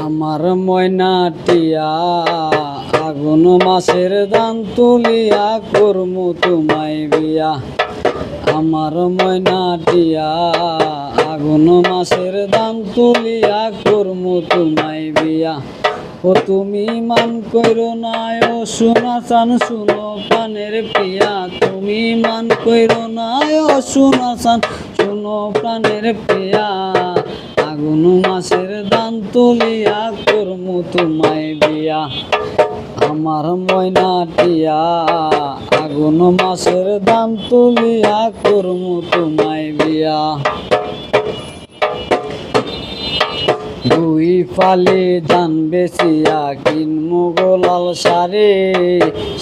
আমার ময়নাটিয়া আগুন মাসের দান তুলিয়া করমু তোমায় বিয়া। আমার ময়নাটিয়া আগুন মাসের দান তুলিয়া করমু তোমায় বিয়া। ও তুমি মান কইরো না ও সোনা চান শুনো প্রাণের প্রিয়া। তুমি মান কইরো না ও সোনা চান শুনো প্রাণের প্রিয়া। আগুন মাসের দান তুলিয়া করমু তোমায় বিয়া। আমার ময়নাটিয়া আগুন মাসের দান তুলিয়া করমু তোমায় বিয়া। দুই ফালি দান বেচিয়া কিনমু গোলাল শাড়ি।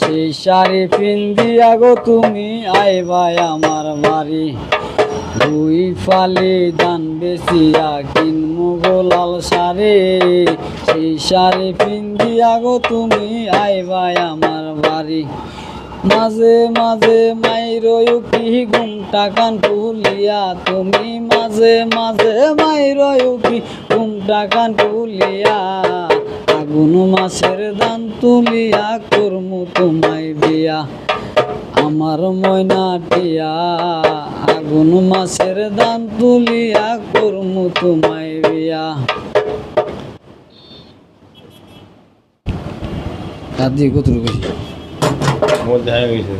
সেই শাড়ি পিন্দিয়া গো তুমি আইবাই আমার বাড়ি। দুই ফালি দান বেচিয়া কিনমু গোলাল শাড়ি। সেই শাড়ি পিন্দিয়া গো তুমি আইবাই আমার বাড়ি। মাঝে মাঝে মাইরই উঠি ঘুমটা কান তুলিয়া। তুমি মাঝে মাঝে মাইরই উঠি ঘুমটা কান তুলিয়া। আগুন মাসের দান তুলিয়া করমু তোমায় বিয়া। আমার ময়নাটিয়া আগুন মাসের দান তুলিয়া করমু তোমায় বিয়া। মধ্যে হয়ে গেছে।